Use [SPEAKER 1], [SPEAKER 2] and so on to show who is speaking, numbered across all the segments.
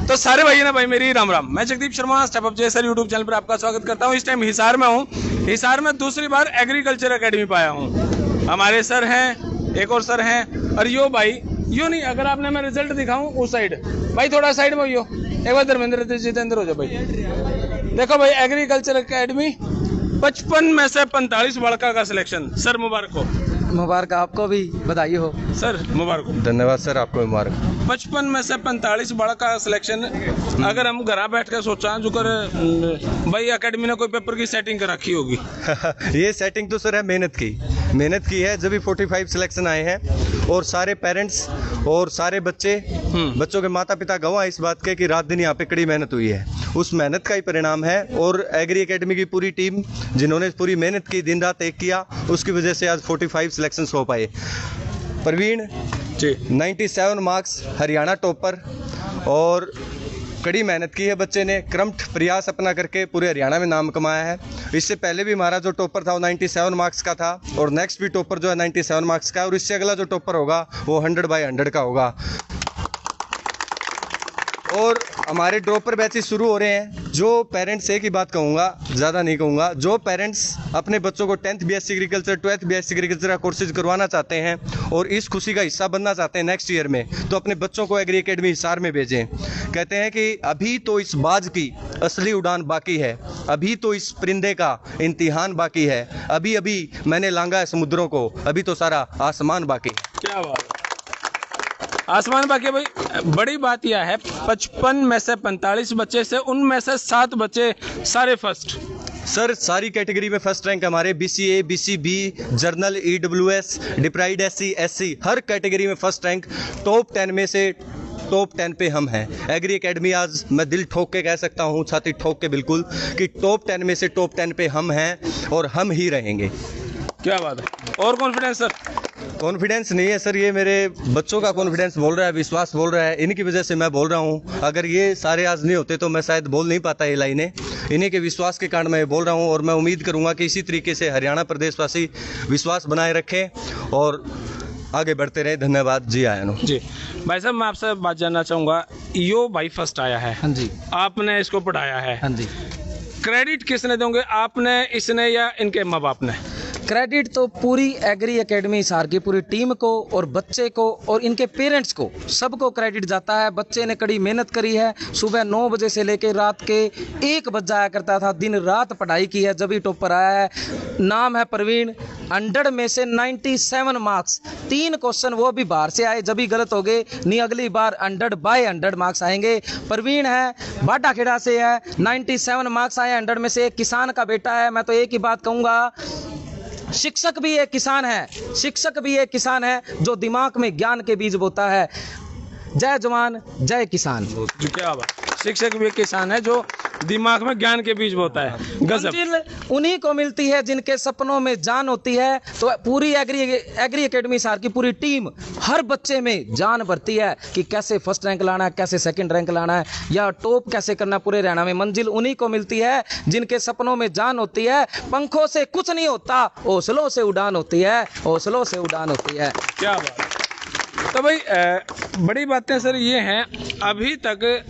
[SPEAKER 1] तो सारे भाई ना भाई मेरी राम राम, मैं जगदीप शर्मा स्टेप अप जे सर यूट्यूब चैनल पर आपका स्वागत करता हूं। इस टाइम हिसार में हूं। हिसार में दूसरी बार एग्रीकल्चर एकेडमी पाया हूं। हमारे सर हैं, एक और सर हैं, और यो भाई यो नहीं, अगर आपने मैं रिजल्ट दिखाऊं उस साइड, भाई थोड़ा साइड में यो, एक बार धर्मेंद्र जितेंद्र हो जाओ भाई। देखो भाई एग्रीकल्चर एकेडमी 55 में से 45 लड़का का सिलेक्शन। सर मुबारक हो।
[SPEAKER 2] मुबारक आपको भी, बधाई हो
[SPEAKER 1] सर, मुबारक हो।
[SPEAKER 3] धन्यवाद सर, आपको मुबारक।
[SPEAKER 1] 55 में से 45 का सिलेक्शन। अगर हम घर बैठ कर सोचा जो कर भाई एकेडमी ने कोई पेपर की सेटिंग कर रखी होगी।
[SPEAKER 3] ये सेटिंग तो सर है मेहनत की है, जब भी 45 सिलेक्शन आए हैं। और सारे पेरेंट्स और सारे बच्चों के माता पिता गवाह इस बात के कि रात दिन यहाँ पे कड़ी मेहनत हुई है। उस मेहनत का ही परिणाम है। और एग्री एकेडमी की पूरी टीम जिन्होंने पूरी मेहनत की, दिन रात एक किया, उसकी वजह से आज 45 सिलेक्शंस हो पाए। प्रवीण
[SPEAKER 1] जी
[SPEAKER 3] 97 मार्क्स, हरियाणा टॉपर। और कड़ी मेहनत की है बच्चे ने, क्रमठ प्रयास अपना करके पूरे हरियाणा में नाम कमाया है। इससे पहले भी हमारा जो टॉपर था वो 97 मार्क्स का था, और नेक्स्ट भी टॉपर जो है 97 मार्क्स का है, और इससे अगला जो टॉपर होगा वो 100/100 का होगा। और हमारे ड्रॉपर बैचेस शुरू हो रहे हैं। जो पेरेंट्स, एक ही बात कहूँगा, ज़्यादा नहीं कहूँगा, जो पेरेंट्स अपने बच्चों को 10th BSc agriculture, 12th BSc agriculture का कोर्सेज करवाना चाहते हैं और इस खुशी का हिस्सा बनना चाहते हैं नेक्स्ट ईयर में, तो अपने बच्चों को एग्री एकेडमी हिसार में भेजें। कहते हैं कि अभी तो इस बाज की असली उड़ान बाकी है, अभी तो इस परिंदे का इम्तिहान बाकी है, अभी अभी मैंने लांगा है समुद्रों को, अभी तो सारा आसमान बाकी है।
[SPEAKER 1] क्या बात है, आसमान बाकी भाई। बड़ी बात यह है 55 में से 45 बच्चे से उनमें से 7 बच्चे सारे फर्स्ट।
[SPEAKER 3] सर सारी कैटेगरी में फर्स्ट रैंक हमारे, BCA, BCB, journal, EWS, deprived SC, SC, हर कैटेगरी में फर्स्ट रैंक। टॉप 10 में से टॉप 10 पे हम हैं। एग्री एकेडमी आज मैं दिल ठोक के कह सकता हूँ, छाती ठोक के बिल्कुल, कि टॉप 10 में से टॉप 10 पे हम हैं और हम ही रहेंगे।
[SPEAKER 1] क्या बात है। और कॉन्फिडेंस सर?
[SPEAKER 3] कॉन्फिडेंस नहीं है सर, ये मेरे बच्चों का कॉन्फिडेंस बोल रहा है, विश्वास बोल रहा है, इन्हीं की वजह से मैं बोल रहा हूँ। अगर ये सारे आज नहीं होते तो मैं शायद बोल नहीं पाता ये लाइनें। इन्हीं के विश्वास के कारण मैं बोल रहा हूँ, और मैं उम्मीद करूँगा कि इसी तरीके से हरियाणा प्रदेशवासी विश्वास बनाए रखें और आगे बढ़ते रहे। धन्यवाद जी। आया
[SPEAKER 1] जी भाई साहब, मैं आपसे बात जानना चाहूँगा, यो भाई फर्स्ट आया है।
[SPEAKER 2] हाँ जी।
[SPEAKER 1] आपने इसको पढ़ाया है।
[SPEAKER 2] हाँ जी।
[SPEAKER 1] क्रेडिट किसने दोगे, आपने, इसने, या इनके माँ बाप ने?
[SPEAKER 2] क्रेडिट तो पूरी एग्री एकेडमी हिसार की पूरी टीम को और बच्चे को और इनके पेरेंट्स को, सबको क्रेडिट जाता है। बच्चे ने कड़ी मेहनत करी है, सुबह 9 बजे से लेकर रात के 1 बज जाया करता था, दिन रात पढ़ाई की है, जब ही टॉपर आया है। नाम है प्रवीण, 100 में से 97 मार्क्स। 3 क्वेश्चन वो भी बाहर से आए, जब ही गलत हो गए, नहीं अगली बार 100/100 मार्क्स आएंगे। प्रवीण है, बाटा खेड़ा से है, 97 मार्क्स आए 100 में से। एक किसान का बेटा है। मैं तो एक ही बात कहूँगा, शिक्षक भी एक किसान है, शिक्षक भी एक किसान है जो दिमाग में ज्ञान के बीज बोता है। जय जवान जय किसान।
[SPEAKER 1] क्या बात, शिक्षक भी एक किसान है जो दिमाग में ज्ञान के बीज बोता है।
[SPEAKER 2] मंजिल उन्हीं को मिलती है जिनके सपनों में जान होती है। तो पूरी एग्री एकेडमी हिसार की पूरी टीम हर बच्चे में जान भरती है कि कैसे फर्स्ट रैंक लाना है, कैसे सेकंड रैंक लाना है, या टॉप कैसे करना है पूरे हरियाणा में। मंजिल उन्हीं को मिलती है जिनके सपनों में जान होती है। पंखों से कुछ नहीं होता, हौसलों से उड़ान होती है, हौसलों से उड़ान होती है।
[SPEAKER 1] क्या बात। तो भाई बड़ी बातें सर ये हैं, अभी तक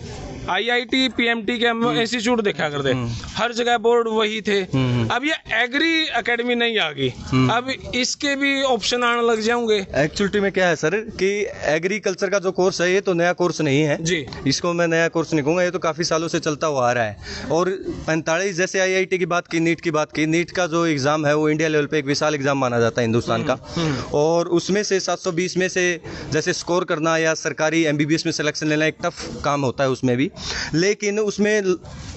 [SPEAKER 1] IIT PMT के हम इंस्टीट्यूट देखा करते, हर जगह बोर्ड वही थे। अब ये एग्री एकेडमी नहीं आ गई, अब इसके भी ऑप्शन आने लग जाएंगे।
[SPEAKER 3] एक्चुअली में क्या है सर कि एग्रीकल्चर का जो कोर्स है ये तो नया कोर्स नहीं है
[SPEAKER 1] जी,
[SPEAKER 3] इसको मैं नया कोर्स नहीं कहूँगा, ये तो काफ़ी सालों से चलता हुआ आ रहा है। और 45 जैसे IIT की बात की, नीट की बात की, नीट का जो एग्ज़ाम है वो इंडिया लेवल पे एक विशाल एग्ज़ाम माना जाता है हिंदुस्तान का। और उसमें से 720 में से जैसे स्कोर करना या सरकारी MBBS में सिलेक्शन लेना एक टफ काम होता है उसमें भी, लेकिन उसमें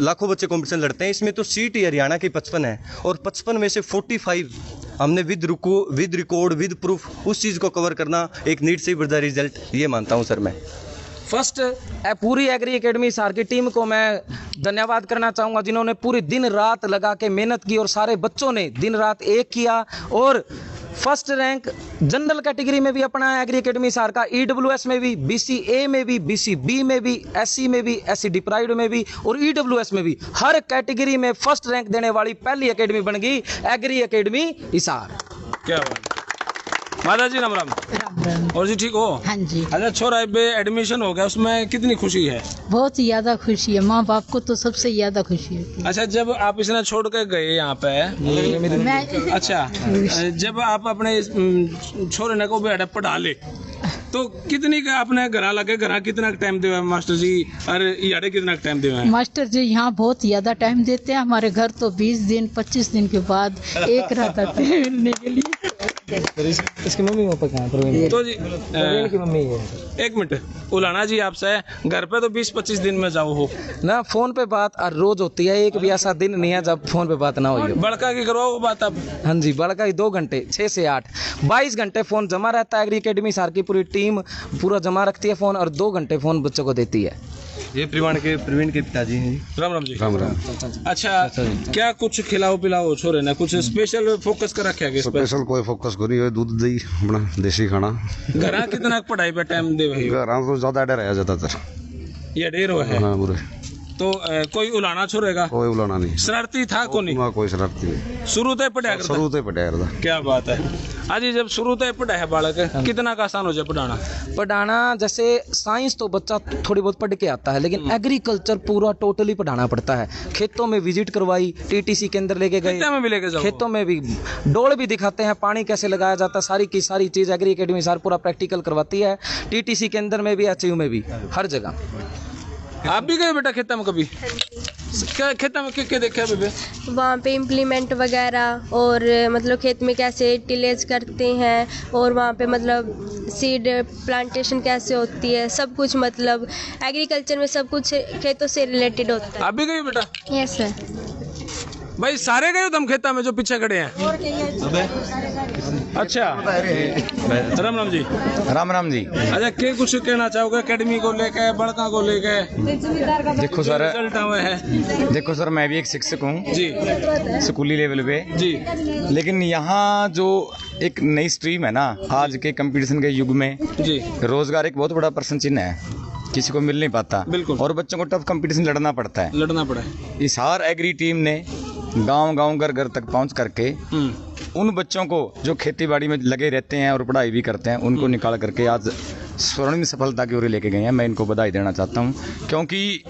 [SPEAKER 3] लाखों बच्चे कंपटीशन लड़ते हैं। इसमें तो सीट ही हरियाणा की 55 है, और 55 में से 45 हमने विद रिकॉर्ड विद प्रूफ उस चीज़ को कवर करना एक नीट से बड़ा रिजल्ट, ये मानता हूँ सर मैं।
[SPEAKER 2] फर्स्ट पूरी एग्री एकेडमी हिसार की टीम को मैं धन्यवाद करना चाहूँगा, जिन्होंने पूरी दिन रात लगा के मेहनत की और सारे बच्चों ने दिन रात एक किया और फर्स्ट रैंक जनरल कैटेगरी में भी अपना एग्री एकेडमी हिसार का, EWS में भी, BCA में भी, BCB में भी, SC में भी, SC डिप्राइड में भी और EWS में भी, हर कैटेगरी में फर्स्ट रैंक देने वाली पहली एकेडमी बन गई एग्री एकेडमी हिसार।
[SPEAKER 1] क्या बात। माता जी राम राम।
[SPEAKER 4] राम राम।
[SPEAKER 1] और जी ठीक हो?
[SPEAKER 4] हाँ जी,
[SPEAKER 1] अच्छा, छोरा बे एडमिशन हो गया, उसमें कितनी खुशी है?
[SPEAKER 4] बहुत ही ज्यादा खुशी है। माँ बाप को तो सबसे ज्यादा खुशी होती
[SPEAKER 1] अच्छा, जब आप इसने छोड़ के गए यहाँ पे,
[SPEAKER 4] है। मैं
[SPEAKER 1] अच्छा, जब आप अपने छोरे ने को भी पढ़ा ले, तो कितनी का अपने घर लगे, घर कितना टाइम दे मास्टर जी, अरे यारे कितना टाइम दे?
[SPEAKER 4] मास्टर जी यहाँ बहुत ज्यादा टाइम देते हैं। हमारे घर तो 20 दिन 25 दिन के बाद एक रात आते हैं मिलने के लिए।
[SPEAKER 2] इसकी मम्मी पापा कहाँ हैं?
[SPEAKER 1] तो जी
[SPEAKER 2] प्रवीण की मम्मी है।
[SPEAKER 1] एक मिनट, उलाना जी आपसे, घर पे तो 20-25 दिन में जाओ हो
[SPEAKER 2] ना, फोन पे बात और रोज होती है, एक भी ऐसा दिन नहीं है जब फोन पे बात ना हुई हो।
[SPEAKER 1] बड़का की करवाओ बात अब?
[SPEAKER 2] हाँ जी, बड़का ही 2 घंटे 6 से 8 22 घंटे फोन जमा रहता है। एग्री एकेडमी सार की पूरी टीम पूरा जमा रखती है फोन, और 2 घंटे फोन बच्चों को देती है।
[SPEAKER 3] ये प्रवीण के पिताजी हैं।
[SPEAKER 1] राम राम जी।
[SPEAKER 3] राम राम।
[SPEAKER 1] अच्छा, क्या कुछ खिलाओ पिलाओ छोरे ने, कुछ स्पेशल फोकस कर रखा है इस पे?
[SPEAKER 5] स्पेशल कोई फोकस करी है, दूध दही अपना देसी खाना।
[SPEAKER 1] घर कितना पढ़ाई पे टाइम दे भाई?
[SPEAKER 5] घर तो ज्यादा डर है ज्यादातर।
[SPEAKER 1] ये डेर है
[SPEAKER 5] हाँ बुरे,
[SPEAKER 1] तो कोई उलाना छोड़ेगा?
[SPEAKER 5] कोई उलाना नहीं,
[SPEAKER 1] शरारती था को नहीं?
[SPEAKER 5] कोई शरारती नहीं,
[SPEAKER 1] शुरू तो पढ़ाया करता?
[SPEAKER 5] शुरू से पढ़ाया करता।
[SPEAKER 1] क्या बात है। आज जब शुरू तो पढ़ा है बालक, कितना का आसान हो जाए
[SPEAKER 2] पढ़ाना? जैसे साइंस तो बच्चा थोड़ी बहुत पढ़ के आता है, लेकिन एग्रीकल्चर पूरा टोटली पढ़ाना पड़ता है। खेतों में विजिट करवाई, टीटीसी के अंदर लेके गए,
[SPEAKER 1] में भी लेके जाओ,
[SPEAKER 2] खेतों में भी डोल भी दिखाते हैं, पानी कैसे लगाया जाता है, सारी की सारी चीज़ एग्री एकेडमी सार पूरा प्रैक्टिकल करवाती है। टीटीसी के अंदर में भी, एचयू में भी, हर जगह।
[SPEAKER 1] आप भी गए बेटा खेता में कभी? क्या खेता में क्या देखा बेबे?
[SPEAKER 6] वहाँ पे इम्प्लीमेंट वगैरह, और मतलब खेत में कैसे टिलेज करते हैं, और वहाँ पे मतलब सीड प्लांटेशन कैसे होती है, सब कुछ मतलब एग्रीकल्चर में सब कुछ खेतों से रिलेटेड होता है।
[SPEAKER 1] आप भी गए बेटा?
[SPEAKER 6] Yes sir.
[SPEAKER 1] भाई सारे गए हो तुम खेता में जो पीछे खड़े हैं? अच्छा, राम राम जी।
[SPEAKER 7] राम राम जी।
[SPEAKER 1] अच्छा, क्या कुछ कहना चाहोगे एकेडमी को लेके, बड़का को लेके?
[SPEAKER 7] देखो सर,
[SPEAKER 1] रिजल्ट हुए हैं।
[SPEAKER 7] देखो सर, मैं भी एक शिक्षक हूँ
[SPEAKER 1] जी,
[SPEAKER 7] स्कूली लेवल पे
[SPEAKER 1] जी।
[SPEAKER 7] लेकिन यहाँ जो एक नई स्ट्रीम है ना, आज के कंपटीशन के युग में
[SPEAKER 1] जी,
[SPEAKER 7] रोजगार एक बहुत बड़ा प्रश्न चिन्ह है, किसी को मिल नहीं पाता।
[SPEAKER 1] बिल्कुल।
[SPEAKER 7] और बच्चों को टफ कंपटीशन लड़ना पड़ता है।
[SPEAKER 1] लड़ना पड़ा है।
[SPEAKER 7] इस हार एग्री टीम ने गांव-गांव घर-घर तक पहुंच करके उन बच्चों को जो खेती बाड़ी में लगे रहते हैं और पढ़ाई भी करते हैं, उनको निकाल करके आज स्वर्णिम सफलता की ओर लेके गए हैं। मैं इनको बधाई देना चाहता हूं, क्योंकि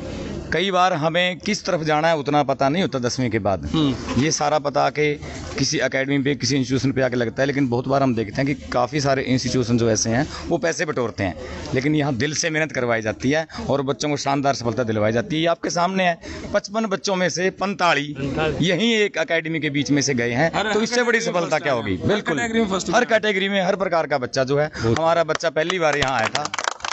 [SPEAKER 7] कई बार हमें किस तरफ जाना है उतना पता नहीं होता 10वीं के बाद। ये सारा पता आके किसी एकेडमी पे, किसी इंस्टीट्यूशन पे आके लगता है, लेकिन बहुत बार हम देखते हैं कि काफ़ी सारे इंस्टीट्यूशन जो ऐसे हैं वो पैसे बटोरते हैं, लेकिन यहाँ दिल से मेहनत करवाई जाती है और बच्चों को शानदार सफलता दिलवाई जाती है। ये आपके सामने है, 55 बच्चों में से 45 यहीं एक एकेडमी के बीच में से गए हैं, तो इससे बड़ी सफलता क्या होगी। बिल्कुल, हर कैटेगरी में हर प्रकार का बच्चा जो है, हमारा बच्चा पहली बार यहाँ आया था,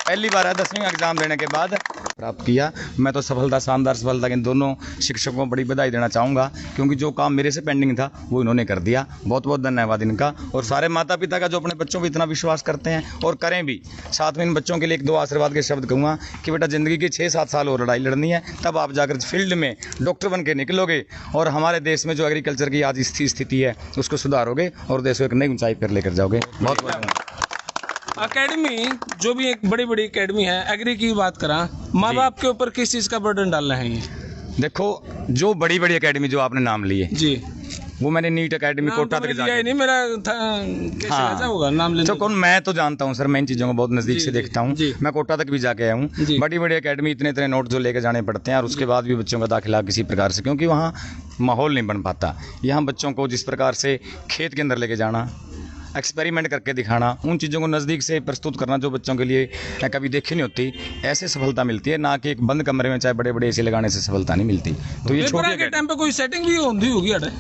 [SPEAKER 7] पहली बार 10वीं एग्जाम देने के बाद प्राप्त किया। मैं तो सफलता, शानदार सफलता के इन दोनों शिक्षकों को बड़ी बधाई देना चाहूँगा, क्योंकि जो काम मेरे से पेंडिंग था वो इन्होंने कर दिया। बहुत बहुत धन्यवाद इनका, और सारे माता पिता का जो अपने बच्चों पर इतना विश्वास करते हैं और करें भी। साथ में इन बच्चों के लिए 1-2 आशीर्वाद के शब्द कहूँगा कि बेटा, ज़िंदगी की 6-7 साल और लड़ाई लड़नी है, तब आप जाकर फील्ड में डॉक्टर बन के निकलोगे और हमारे देश में जो एग्रीकल्चर की आज स्थिति है उसको सुधारोगे और देश को एक नई ऊंचाई पर लेकर जाओगे। बहुत बहुत धन्यवाद।
[SPEAKER 1] एकेडमी जो भी एक बड़ी बड़ी एकेडमी है, एग्री की बात करा, माँ बाप के ऊपर किस चीज़ का बर्डन डालना है ये?
[SPEAKER 7] देखो, जो बड़ी बड़ी एकेडमी जो आपने नाम लिए
[SPEAKER 1] जी,
[SPEAKER 7] वो मैंने नीट एकेडमी कोटा तक जाके
[SPEAKER 1] नहीं, मेरा कैसे ऐसा होगा नाम लेने?
[SPEAKER 7] तो कौन, मैं तो जानता हूँ सर, मैं इन चीज़ों को बहुत नज़दीक से देखता हूँ। मैं कोटा तक भी जाके आया हूँ। बड़ी बड़ी एकेडमी इतने नोट जो लेके जाने पड़ते हैं, और उसके बाद भी बच्चों का दाखिला किसी प्रकार से, क्योंकि वहाँ माहौल नहीं बन पाता। यहाँ बच्चों को जिस प्रकार से खेत के अंदर लेके जाना, एक्सपेरिमेंट करके दिखाना, उन चीज़ों को नज़दीक से प्रस्तुत करना जो बच्चों के लिए कभी देखी नहीं होती, ऐसे सफलता मिलती है। ना कि एक बंद कमरे में चाहे बड़े बड़े एसी लगाने से सफलता नहीं मिलती। तो ये छोटे
[SPEAKER 1] के टाइम पे कोई सेटिंग भी होगी अरे?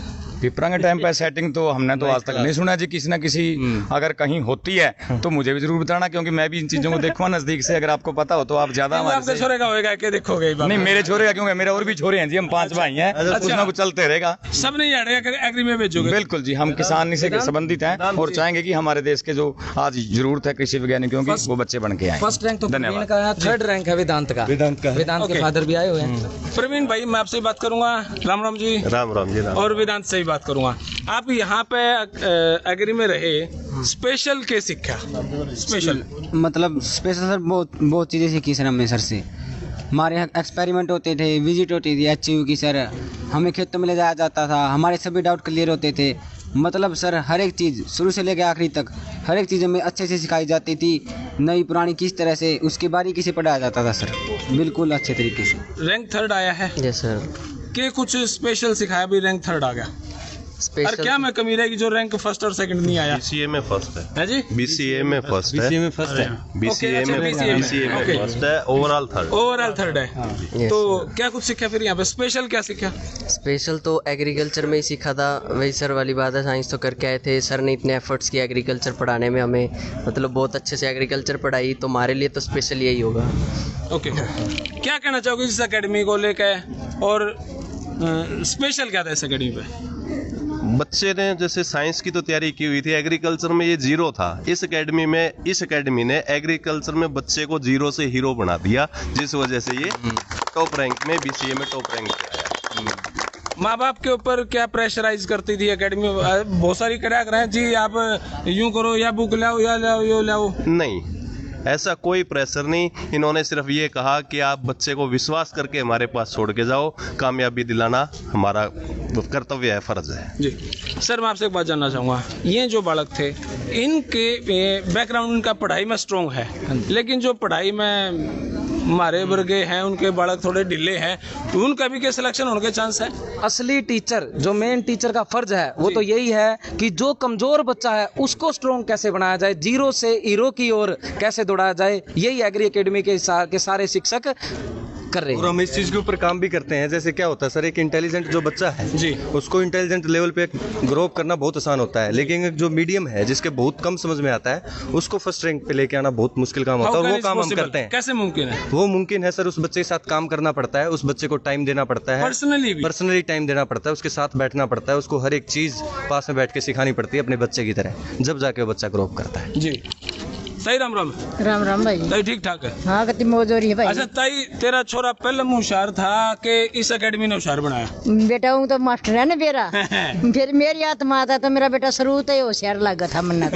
[SPEAKER 7] पिपरा के टाइम पे सेटिंग तो हमने तो आज तक नहीं सुना जी, किसी ना किसी अगर कहीं होती है तो मुझे भी जरूर बताना, क्योंकि मैं भी इन चीज़ों को देखूंगा नज़दीक से। अगर आपको पता हो तो आप ज़्यादा
[SPEAKER 1] आपके छोरे का होएगा कि देखोगे?
[SPEAKER 7] नहीं, मेरे छोरे का क्योंकि मेरे और भी छोरे हैं जी, हम 5 भाई हैं, कुछ ना कुछ चलते रहेगा।
[SPEAKER 1] सब नहीं आ रहे एग्री में भेजोगे?
[SPEAKER 7] बिल्कुल जी, हम किसान से संबंधित हैं और चाहेंगे कि हमारे देश के जो आज जरूरत है कृषि वैज्ञानिकों की, वो बच्चे बन के आए।
[SPEAKER 2] फर्स्ट रैंक तो प्रवीण का है, 3rd रैंक है वेदांत का। वेदांत के फादर भी आए हुए हैं।
[SPEAKER 1] प्रवीण भाई, मैं आपसे बात करूंगा। राम राम जी।
[SPEAKER 5] राम राम जी।
[SPEAKER 1] और वेदांत से ही बात करूंगा। आप यहाँ पे एग्री में रहे, स्पेशल क्या सीखा? स्पेशल
[SPEAKER 8] मतलब स्पेशल सर बहुत चीज़ें सीखी सर हमने सर से। हमारे यहाँ एक्सपेरिमेंट होते थे, विजिट होती थी एचयू की सर, हमें खेतों में ले जाया जाता था, हमारे सभी डाउट क्लियर होते थे। मतलब सर हर एक चीज़ शुरू से लेकर आखिरी तक हर एक चीज़ हमें अच्छे से सिखाई जाती थी, नई पुरानी किस तरह से उसकी बारीकी से पढ़ाया जाता था सर, बिल्कुल अच्छे तरीके से।
[SPEAKER 1] रैंक थर्ड आया है
[SPEAKER 9] यस सर।
[SPEAKER 1] कि कुछ स्पेशल सिखाया भी रैंक थर्ड आ गया? और क्या में कमी रहेगी जो रैंक फर्स्ट और सेकंड नहीं आया?
[SPEAKER 10] बीसीए में फर्स्ट
[SPEAKER 1] है जी,
[SPEAKER 10] बीसीए में फर्स्ट है,
[SPEAKER 3] बीसीए में फर्स्ट है,
[SPEAKER 10] बीसीए में फर्स्ट है, ओवरऑल थर्ड
[SPEAKER 1] है। तो क्या कुछ सीखा फिर यहाँ पे? स्पेशल क्या सीखा?
[SPEAKER 9] स्पेशल तो एग्रीकल्चर में ही सीखा था, वही सर वाली बात है, साइंस तो करके आए थे, सर ने इतने एफर्ट्स किए एग्रीकल्चर पढ़ाने में, हमें मतलब बहुत अच्छे से एग्रीकल्चर पढ़ाई, तो हमारे लिए तो स्पेशल यही होगा।
[SPEAKER 1] ओके, क्या कहना चाहोगे इस एकेडमी को लेकर, और स्पेशल क्या था इस एकेडमी पे?
[SPEAKER 10] बच्चे ने जैसे साइंस की तो तैयारी की हुई थी, एग्रीकल्चर में ये जीरो था, इस एकेडमी ने एग्रीकल्चर में बच्चे को जीरो से हीरो बना दिया, जिस वजह से ये टॉप रैंक में बीसीए में टॉप रैंक पे आया।
[SPEAKER 1] माँ बाप के ऊपर क्या प्रेशराइज करती थी एकेडमी? बहुत सारी करा कर हैं जी, आप यूं करो या बुक लाओ या लाओ यो लाओ।
[SPEAKER 10] नहीं, ऐसा कोई प्रेशर नहीं, इन्होंने सिर्फ ये कहा कि आप बच्चे को विश्वास करके हमारे पास छोड़ के जाओ, कामयाबी दिलाना हमारा कर्तव्य है, फर्ज है।
[SPEAKER 1] जी सर, मैं आपसे एक बात जानना चाहूँगा, ये जो बालक थे इनके बैकग्राउंड इनका पढ़ाई में स्ट्रॉन्ग है, लेकिन जो पढ़ाई में हमारे वर्गे हैं उनके बालक थोड़े ढीले हैं, तो उनका भी क्या सिलेक्शन होने के चांस है?
[SPEAKER 2] असली टीचर, जो मेन टीचर का फर्ज है वो तो यही है कि जो कमजोर बच्चा है उसको स्ट्रॉन्ग कैसे बनाया जाए, जीरो से हीरो की ओर कैसे दौड़ाया जाए, यही एग्री एकेडमी के सारे शिक्षक कर रहे हैं।
[SPEAKER 3] और हम इस चीज़ के ऊपर काम भी करते हैं। जैसे क्या होता है सर, एक इंटेलिजेंट जो बच्चा है
[SPEAKER 1] जी,
[SPEAKER 3] उसको इंटेलिजेंट लेवल पे ग्रो अप करना बहुत आसान होता है, लेकिन जो मीडियम है जिसके बहुत कम समझ में आता है उसको फर्स्ट रैंक पे लेके आना बहुत मुश्किल काम होता है, और वो काम हम करते हैं।
[SPEAKER 1] कैसे मुमकिन है?
[SPEAKER 3] वो मुमकिन है सर, उस बच्चे के साथ काम करना पड़ता है, उस बच्चे को टाइम देना पड़ता है, पर्सनली टाइम देना पड़ता है, उसके साथ बैठना पड़ता है, उसको हर एक चीज़ पास में बैठ के सिखानी पड़ती है अपने बच्चे की तरह, जब जाके वो बच्चा ग्रो अप करता है।
[SPEAKER 1] जी सही। राम राम।
[SPEAKER 4] राम राम भाई।
[SPEAKER 1] ताई ठीक ठाक है?
[SPEAKER 4] हाँ कति मौज हो रही है भाई।
[SPEAKER 1] अच्छा ताई, तेरा छोरा पहले होशियार था कि इस एकेडमी ने होशियार बनाया?
[SPEAKER 4] बेटा हूँ तो मास्टर है ना मेरा फिर मेरी आत्मा था तो मेरा बेटा शुरू तो होशियार लगा था मन्ना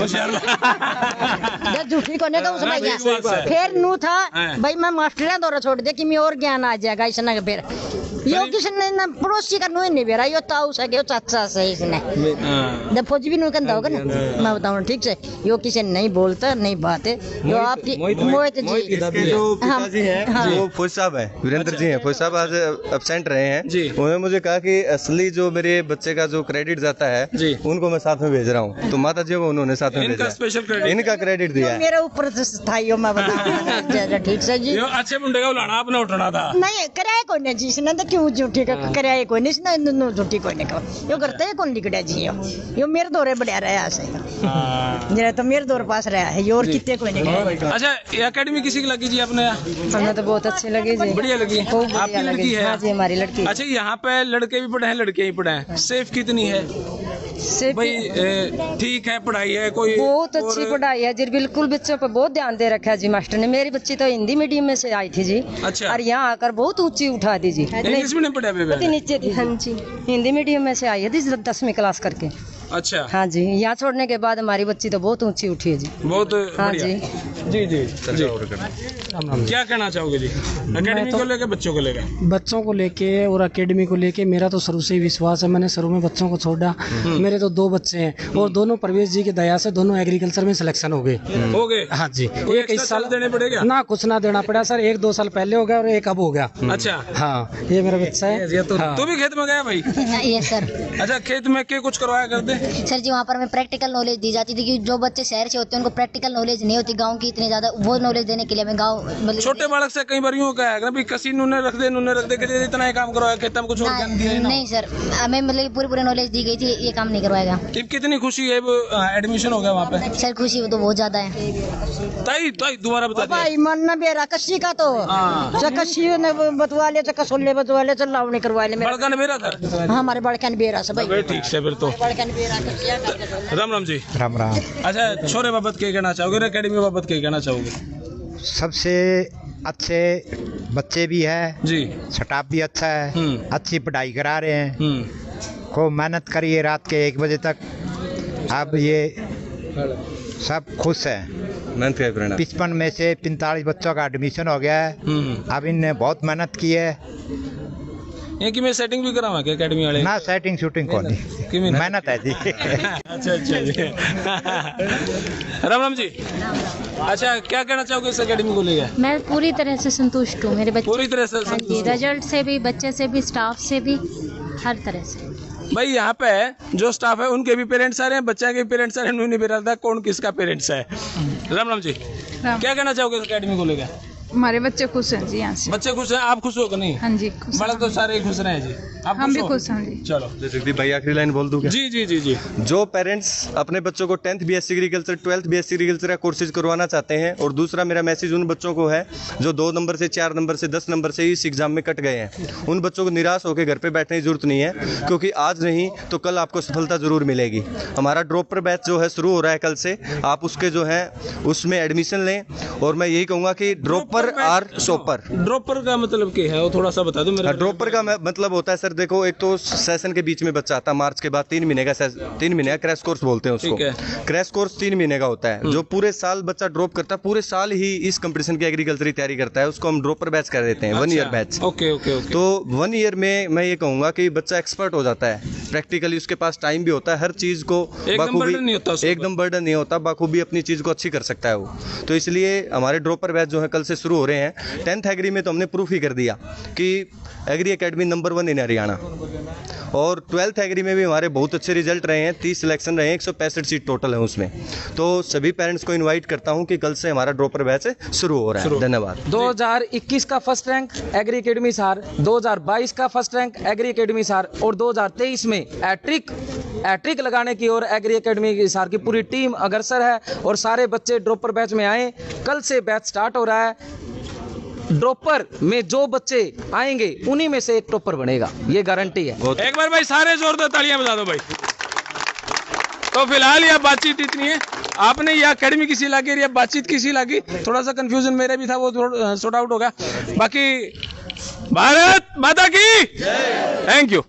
[SPEAKER 4] झूठी को नहीं तो उसमें गया फिर नू था भाई मैं मास्टर है दौरा छोड़ दे कि मैं और ज्ञान आ जाएगा इसने, फिर यो किसने ना पड़ोसी का नुई नहीं बेरा, यो ताऊ सके चाचा से इसने जब फौजी भी नुई कंधा होगा ना, मैं बताऊँ ठीक से, यो किसी नहीं बोलता नहीं बात है, यो आपकी मोहित जी
[SPEAKER 3] जो पिताजी हैं वो फौज साहब हैं, वीरेंद्र जी हैं, फौज साहब आज एब्सेंट रहे हैं, उन्होंने मुझे कहा कि असली जो मेरे बच्चे का जो क्रेडिट जाता है उनको मैं साथ में भेज रहा हूँ, तो माता जी को उन्होंने साथ में भेजा, इनका क्रेडिट दिया है।
[SPEAKER 4] मेरे ऊपर था यो, मैं बताऊँ ठीक से जी,
[SPEAKER 1] अच्छे मुंडे का उलाना आपने उठना था
[SPEAKER 4] नहीं कराया कोई नहीं जी इसने, तो क्यों झूठी का कराया कोई नहीं इसने, झूठी कोई नहीं कहो यो करते है कौन लिखड़ा जी, यो मेरे दौरे बढ़िया रहा से जरा तो मेरे दौर पास रहा है यो, और कितने कोई नहीं।
[SPEAKER 1] अच्छा ये एकेडमी किसी की लगी जी आपने?
[SPEAKER 4] हमें तो बहुत अच्छी लगी जी,
[SPEAKER 1] बढ़िया लगी। आपकी लड़की है?
[SPEAKER 4] हाँ जी हमारी लड़की।
[SPEAKER 1] अच्छा यहाँ पे लड़के भी पढ़े हैं लड़कियाँ भी पढ़े हैं, सेफ कितनी है भाई? ठीक है पढ़ाई है कोई?
[SPEAKER 11] बहुत अच्छी पढ़ाई है जी, बिल्कुल बच्चों पर बहुत ध्यान दे रखा है जी मास्टर ने। मेरी बच्ची तो हिंदी मीडियम में से आई थी जी,
[SPEAKER 1] अच्छा,
[SPEAKER 11] और यहाँ आकर बहुत ऊंची उठा दी जी,
[SPEAKER 1] इंग्लिश मीडियम पढ़ा
[SPEAKER 11] नीचे थी। हाँ जी हिंदी मीडियम में से आई है जी 10वीं क्लास करके।
[SPEAKER 1] अच्छा
[SPEAKER 11] हाँ जी, यहाँ छोड़ने के बाद हमारी बच्ची तो बहुत ऊंची उठी है जी,
[SPEAKER 1] बहुत
[SPEAKER 11] हाँ जी
[SPEAKER 1] जी जी जी। क्या कहना चाहोगे जी एकेडमी को लेकर, बच्चों को लेकर?
[SPEAKER 12] बच्चों को लेके और एकेडमी को लेके मेरा तो शुरू से ही विश्वास है, मैंने शुरू में बच्चों को छोड़ा, मेरे तो 2 बच्चे हैं और दोनों प्रवेश जी की दया से दोनों एग्रीकल्चर में सिलेक्शन हो गए।
[SPEAKER 1] हाँ
[SPEAKER 12] जी, एक इस साल
[SPEAKER 1] देने पड़ेगा
[SPEAKER 12] ना, कुछ ना देना पड़ा सर, 1-2 साल पहले हो गया और एक अब हो गया।
[SPEAKER 1] अच्छा
[SPEAKER 12] हाँ, ये मेरा बच्चा है।
[SPEAKER 1] तू भी खेत में गया भाई?
[SPEAKER 13] ये सर।
[SPEAKER 1] अच्छा खेत में क्या कुछ करवाया करते?
[SPEAKER 13] सर जी वहाँ पर हमें प्रैक्टिकल नॉलेज दी जाती थी कि जो बच्चे शहर से होते हैं उनको प्रैक्टिकल नॉलेज नहीं होती गांव की इतनी ज्यादा, वो नॉलेज देने के लिए हमें गांव मतलब
[SPEAKER 1] छोटे बालक से कई बार यूँ कहा है कसी नूने रख दे कि इतना ही काम करवाया, खेत में कुछ और ज्ञान दिया
[SPEAKER 13] नहीं सर, हमें मतलब पूरी नॉलेज दी गई थी, ये काम नहीं करवाएगा।
[SPEAKER 1] कितनी खुशी है एडमिशन हो गया वहाँ पे?
[SPEAKER 13] सर खुशी तो बहुत ज्यादा है।
[SPEAKER 1] ताई दोबारा बता
[SPEAKER 4] भाई मन न बेरा कसी का तो कसी ने बतवा ले, कसोले बतवा ले, लावणी करवा ले,
[SPEAKER 1] बड़का ने बेरा था।
[SPEAKER 4] हमारे बड़का ने बेरा से भाई।
[SPEAKER 1] ठीक से फिर तो राम राम जी।
[SPEAKER 14] राम राम।
[SPEAKER 1] अच्छा छोरे बाबत क्या कहना चाहोगे, एकेडमी बाबत क्या कहना चाहोगे?
[SPEAKER 14] सबसे अच्छे बच्चे भी है जी, स्टाफ भी अच्छा है, अच्छी पढ़ाई करा रहे हैं, खूब मेहनत करिए रात के 1 बजे तक। अब ये सब खुश है। 55 में से 45 बच्चों का एडमिशन हो गया है। अब इनने बहुत मेहनत की है।
[SPEAKER 1] ये कि मैं सेटिंग भी कराऊंगा क्या एकेडमी वाले?
[SPEAKER 14] ना सेटिंग शूटिंग को नहीं। मेहनत है जी।
[SPEAKER 1] अच्छा अच्छा जी। राम राम जी। अच्छा, क्या कहना चाहोगे इस एकेडमी को लेकर?
[SPEAKER 15] मैं पूरी तरह से संतुष्ट हूँ, मेरे बच्चे
[SPEAKER 1] पूरी तरह से
[SPEAKER 15] हाँ जी, रिजल्ट से भी, बच्चे से भी, स्टाफ से भी, हर तरह से।
[SPEAKER 1] भाई यहाँ पे जो स्टाफ है उनके भी पेरेंट्स आ रहे हैं, बच्चे के पेरेंट्स आ रहे हैं, उन्हें भी रहता है कौन किसका पेरेंट्स है। राम राम जी। क्या कहना चाहोगे इस एकेडमी को लेकर?
[SPEAKER 16] हमारे बच्चे खुश हैं जी यहाँ से।
[SPEAKER 1] बच्चे खुश हैं, आप खुश हो कि नहीं?
[SPEAKER 16] हाँ जी,
[SPEAKER 1] बड़ा तो सारे खुश रहे जी, आप
[SPEAKER 16] हम भी खुश हैं जी।
[SPEAKER 1] चलो
[SPEAKER 3] जगदीप भाई आखिरी लाइन बोल दूं क्या?
[SPEAKER 1] जी जी जी जी।
[SPEAKER 3] जो पेरेंट्स अपने बच्चों को 10th BSc agriculture 12th BSc agriculture का कोर्सेज करवाना चाहते हैं, और दूसरा मेरा मैसेज उन बच्चों को है जो 2 नंबर से 4 नंबर से 10 नंबर से इस एग्जाम में कट गए हैं, उन बच्चों को निराश होकर घर पे बैठने की जरूरत नहीं है, क्योंकि आज नहीं तो कल आपको सफलता जरूर मिलेगी। हमारा ड्रॉपर बैच जो है शुरू हो रहा है कल से, आप उसके जो है उसमें एडमिशन लें, और मैं यही कहूँगा कि ड्रॉपर आर
[SPEAKER 1] ड्रॉपर का मतलब क्या है वो थोड़ा सा बता दो मेरे।
[SPEAKER 3] ड्रॉपर का मतलब होता है सर, देखो एक तो सेशन के बीच में बच्चा आता है, मार्च के बाद 3 महीने का 3 महीने का क्रैश कोर्स बोलते हैं उसको। क्रैश कोर्स 3 महीने का होता है, जो पूरे साल बच्चा ड्रॉप करता है, पूरे साल ही इस कंपटीशन की एग्रीकल्चर की तैयारी करता है, उसको हम ड्रॉपर बैच कर देते हैं। 1 year batch.
[SPEAKER 1] Okay okay okay.
[SPEAKER 3] तो 1 ईयर में मैं ये कहूँगा कि बच्चा एक्सपर्ट हो जाता है, प्रैक्टिकली उसके पास टाइम भी होता है, हर चीज़ को
[SPEAKER 1] एकदम बर्डन
[SPEAKER 3] नहीं होता, बाखूबी अपनी चीज़ को अच्छी कर सकता है वो। तो इसलिए हमारे ड्रॉपर बैच जो है कल से शुरू हो रहे हैं। 10th एग्री में तो हमने प्रूफ ही कर दिया कि एग्री एकेडमी नंबर 1 इन हरियाणा, और 12th एग्री में भी हमारे बहुत अच्छे रिजल्ट रहे हैं, 30 सिलेक्शन रहे हैं, 165 सीट टोटल है उसमें। तो सभी पेरेंट्स को इनवाइट करता हूं कि कल से हमारा ड्रॉपर बैच शुरू हो रहा है। धन्यवाद।
[SPEAKER 2] 2021 का first rank agri academy Hisar, 2022 का first rank agri academy Hisar, और 2023 में हैट्रिक लगाने की ओर एग्री एकेडमी हिसार की पूरी टीम अग्रसर है, और सारे बच्चे ड्रॉपर बैच में आए। कल से बैच स्टार्ट हो रहा है। ड्रॉपर में जो बच्चे आएंगे उन्हीं में से एक टॉपर बनेगा, ये गारंटी है।
[SPEAKER 1] एक बार भाई सारे जोरदार तालियां बजा दो भाई। तो फिलहाल यह बातचीत इतनी है। आपने यह एकेडमी किसी लगी, यह बातचीत किसी लगी, थोड़ा सा कंफ्यूजन मेरा भी था, वो सॉर्ट आउट होगा। बाकी भारत माता की थैंक यू।